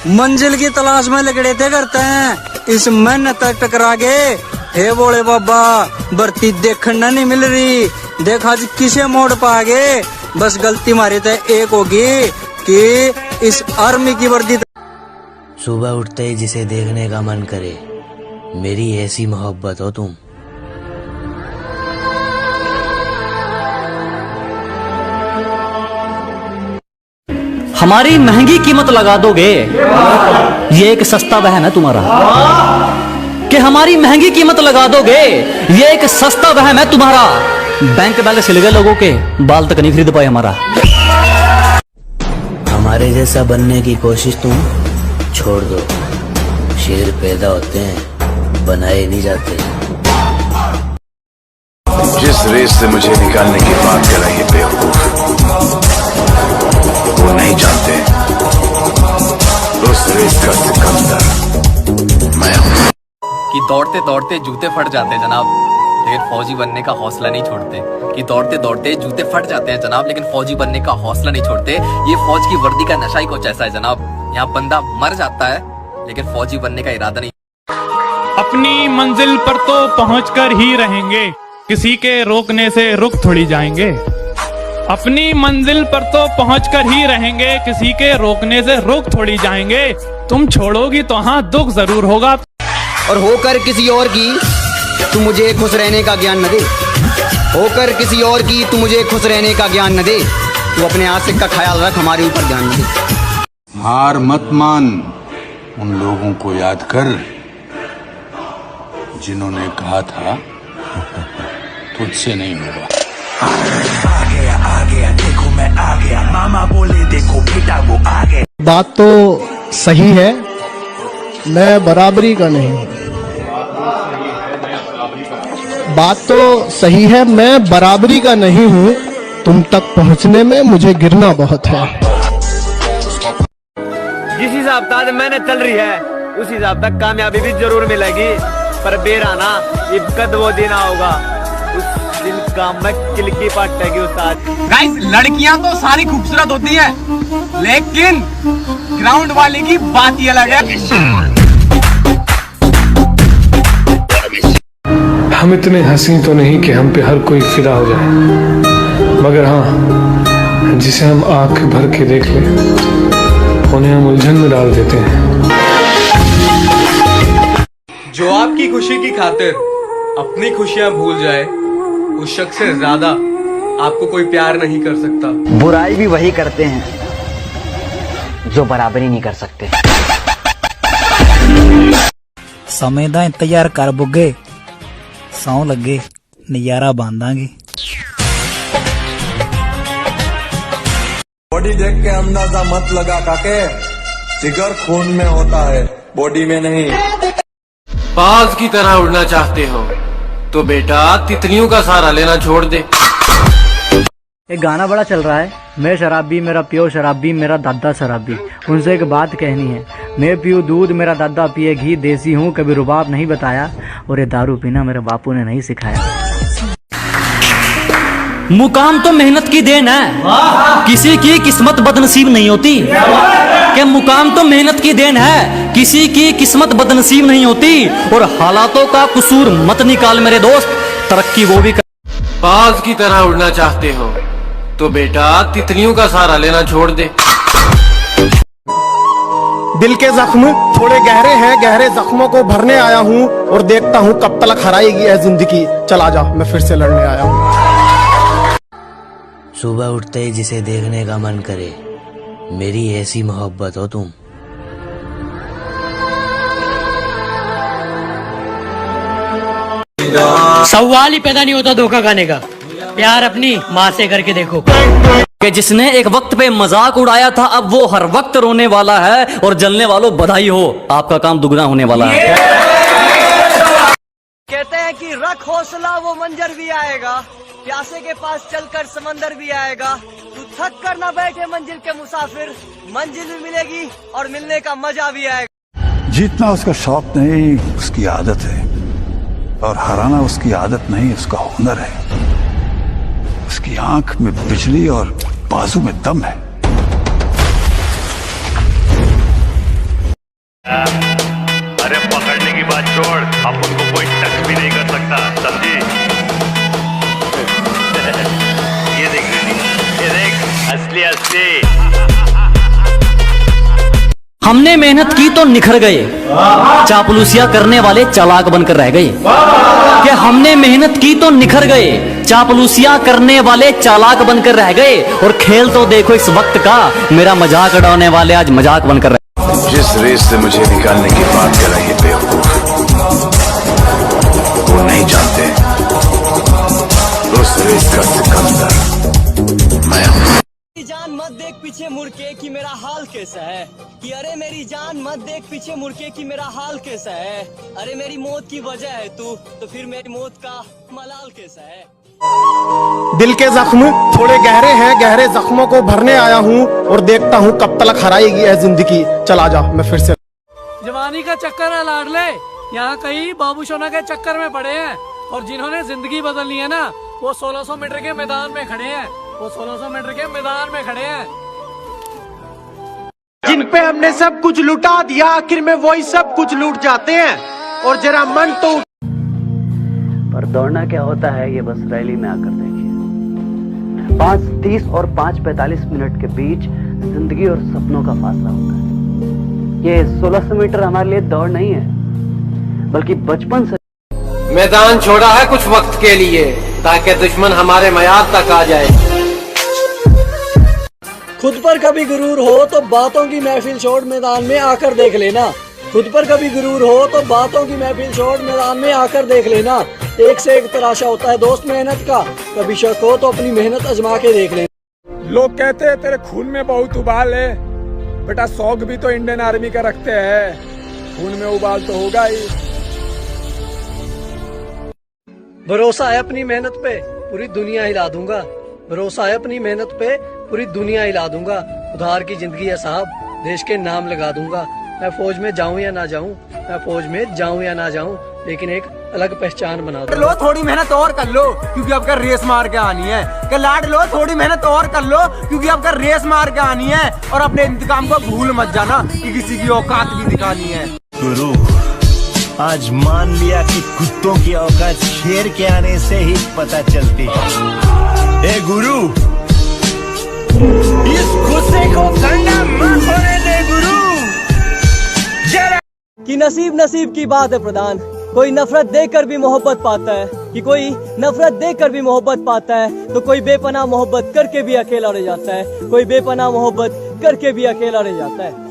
मंजिल की तलाश में लगड़े थे करते हैं, इस मेहनत तक टकरा गए। हे बोले बाबा, भर्ती देखने नहीं मिल रही, देखा जी किसे मोड़ पा गए। बस गलती मारी तो एक होगी कि इस आर्मी की वर्दी। सुबह उठते ही जिसे देखने का मन करे, मेरी ऐसी मोहब्बत हो तुम। हमारी महंगी कीमत लगा दोगे, ये एक सस्ता बहन है तुम्हारा। कि हमारी महंगी कीमत लगा दोगे, ये एक सस्ता वहम है तुम्हारा। बैंक बैलेंस हिल गए लोगों के, बाल तक नहीं खरीद पाए हमारा। हमारे जैसा बनने की कोशिश तुम छोड़ दो। शेर पैदा होते हैं, बनाए नहीं जाते। जिस रेस से मुझे निकालने की बात कर रही है बेवकूफ, वो नहीं जानते उस रेस का सिकंदर मैं हूं। कि दौड़ते दौड़ते जूते फट जाते हैं जनाब, लेकिन फौजी बनने का हौसला नहीं छोड़ते। कि दौड़ते दौड़ते जूते फट जाते हैं जनाब, लेकिन फौजी बनने का हौसला नहीं छोड़ते। ये फौज की वर्दी का नशा ही कुछ ऐसा है जनाब, यहाँ बंदा मर जाता है लेकिन फौजी बनने का इरादा नहीं। अपनी मंजिल पर तो पहुंचकर ही रहेंगे, किसी के रोकने से रुक थोड़ी जाएंगे। अपनी मंजिल पर तो पहुंचकर ही रहेंगे, किसी के रोकने से रुक थोड़ी जाएंगे। तुम छोड़ोगी तो हाँ दुख जरूर होगा। और होकर किसी और की तू मुझे खुश रहने का ज्ञान न दे, होकर किसी और की तू मुझे खुश रहने का ज्ञान न दे। तू अपने आशिक का ख्याल रख, हमारे ऊपर ध्यान न दे। हार मत मान, उन लोगों को याद कर जिन्होंने कहा था तुझसे नहीं होगा। आ गया देखो मैं आ गया, मामा बोले देखो बेटा वो आ गया। बात तो सही है, मैं बराबरी का नहीं हूँ। बात तो सही है, मैं बराबरी का नहीं हूँ। तुम तक पहुँचने में मुझे गिरना बहुत है। जिस हिसाब से मेहनत चल रही है, उस हिसाब तक कामयाबी भी जरूर मिलेगी। पर बेराना ये कद वो दिन होगा, उस दिन काम में किलकी पटेगी उस्ताद। गाइस, लड़कियां तो सारी खूबसूरत होती हैं, लेकिन ग्राउंड वाले की बात ही अलग है। हम इतने हसीन तो नहीं कि हम पे हर कोई फिदा हो जाए, मगर हाँ, जिसे हम आंख भर के देख ले, उन्हें हम उलझन में डाल देते हैं। जो आपकी खुशी की खातिर अपनी खुशियां भूल जाए, उस शख्स से ज्यादा आपको कोई प्यार नहीं कर सकता। बुराई भी वही करते हैं जो बराबरी नहीं कर सकते। समय ਦਾ ਇੰਤਜ਼ਾਰ ਕਰ ਬੁੱਗੇ, ਸੌਂ ਲੱਗੇ ਨਜ਼ਾਰਾ ਬਾਂਦਾਂਗੇ। बॉडी देख के अंदाजा मत लगा काके, जिगर खून में होता है, बॉडी में नहीं। बाज की तरह उड़ना चाहते हो तो बेटा तितलियों का सहारा लेना छोड़ दे। एक गाना बड़ा चल रहा है, मैं शराबी मेरा प्यो शराबी मेरा दादा शराबी। उनसे एक बात कहनी है, मैं पीऊँ दूध मेरा दादा पिए घी, देसी हूँ कभी रुबाब नहीं बताया, और ये दारू पीना मेरे बापू ने नहीं सिखाया। मुकाम तो मेहनत की देन है, किसी की किस्मत बदनसीब नहीं होती। कि मुकाम तो मेहनत की देन है, किसी की किस्मत बदनसीब नहीं होती। और हालातों का कसूर मत निकाल मेरे दोस्त, तरक्की वो भी कर। बाज की तरह उड़ना चाहते हो तो बेटा तितलियों का सहारा लेना छोड़ दे। दिल के जख्म थोड़े गहरे हैं, गहरे जख्मों को भरने आया हूँ, और देखता हूँ कब तक हराएगी है जिंदगी। चला जा, मैं फिर से लड़ने आया हूँ। सुबह उठते ही जिसे देखने का मन करे, मेरी ऐसी मोहब्बत हो तुम। सवाल ही पैदा नहीं होता धोखा खाने का, प्यार अपनी माँ से करके देखो। कि जिसने एक वक्त पे मजाक उड़ाया था, अब वो हर वक्त रोने वाला है। और जलने वालों बधाई हो, आपका काम दुगना होने वाला है। कहते हैं कि रख हौसला वो मंजर भी आएगा, प्यासे के पास चलकर समंदर भी आएगा। तू थक कर ना बैठे मंजिल के मुसाफिर, मंजिल भी मिलेगी और मिलने का मजा भी आएगा। जीतना उसका शौक नहीं, उसकी आदत है, और हराना उसकी आदत नहीं, उसका हुनर है। उसकी आंख में बिजली और बाजू में दम है। हमने मेहनत की तो निखर गए, चापलूसियां करने वाले चालाक बनकर रह गए। कि हमने मेहनत की तो निखर गए, चापलूसियां करने वाले चालाक बनकर रह गए। और खेल तो देखो इस वक्त का, मेरा मजाक उड़ाने वाले आज मजाक बनकर रह। जिस रेस से मुझे निकालने की बात कर रही है बेवकूफ, वो नहीं जानते उस रेस का सिकंदर मैं हूं। जान मत देख पीछे मुड़ के कि मेरा हाल कैसा है, कि अरे मेरी जान मत देख पीछे मुड़ के कि मेरा हाल कैसा है। अरे मेरी मौत की वजह है तू, तो फिर मेरी मौत का मलाल कैसा है। दिल के जख्म थोड़े गहरे हैं, गहरे जख्मों को भरने आया हूँ और देखता हूँ कब तक हराएगी यह जिंदगी। चला जा, मैं फिर से। जवानी का चक्कर है लाडले, यहाँ कई बाबू सोना के चक्कर में पड़े हैं, और जिन्होंने जिंदगी बदलनी है ना, वो 1600 मीटर के मैदान में खड़े हैं, वो 1600 मीटर के मैदान में खड़े हैं। जिन पे हमने सब कुछ लुटा दिया, आखिर में वही सब कुछ लूट जाते हैं। और जरा मन तो पर दौड़ना क्या होता है ये बस रैली में आकर देखिए। 5:30 और 5:45 मिनट के बीच जिंदगी और सपनों का फासला होता है। ये 1600 मीटर हमारे लिए दौड़ नहीं है, बल्कि बचपन से मैदान छोड़ा है कुछ वक्त के लिए, ताकि दुश्मन हमारे मयार तक आ जाए। खुद पर कभी गुरूर हो तो बातों की महफिल छोड़ मैदान में आकर देख लेना। खुद पर कभी गुरूर हो तो बातों की महफिल छोड़ मैदान में आकर देख लेना। एक से एक तराशा होता है दोस्त मेहनत का, कभी शक हो तो अपनी मेहनत आजमा के देख लेना। लोग कहते हैं तेरे खून में बहुत उबाल है, बेटा शौक भी तो इंडियन आर्मी का रखते हैं, खून में उबाल तो होगा ही। भरोसा है अपनी मेहनत पे, पूरी दुनिया हिला दूंगा। भरोसा है अपनी मेहनत पे, पूरी दुनिया हिला दूंगा। उधार की जिंदगी है साहब, देश के नाम लगा दूंगा। मैं फौज में जाऊं या ना जाऊं, मैं फौज में जाऊं या ना जाऊं, लेकिन एक अलग पहचान बना दूं। लो थोड़ी मेहनत और कर लो, क्योंकि आपका रेस मार के आनी है। कि लाड लो थोड़ी मेहनत और कर लो, क्योंकि आपका रेस मार के आनी है। और अपने इंतकाम को भूल मत जाना कि किसी की औकात भी दिखानी है। गुरु आज मान लिया कि कुत्तों की औकात शेर के आने से ही पता चलती है। ए गुरु, इस गुस्से को ठंडा मत होने दे गुरु। कि नसीब नसीब की बात है प्रधान, कोई नफरत देकर भी मोहब्बत पाता है, कि कोई नफरत देकर भी मोहब्बत पाता है, तो कोई बेपनाह मोहब्बत करके भी अकेला रह जाता है, कोई बेपनाह मोहब्बत करके भी अकेला रह जाता है।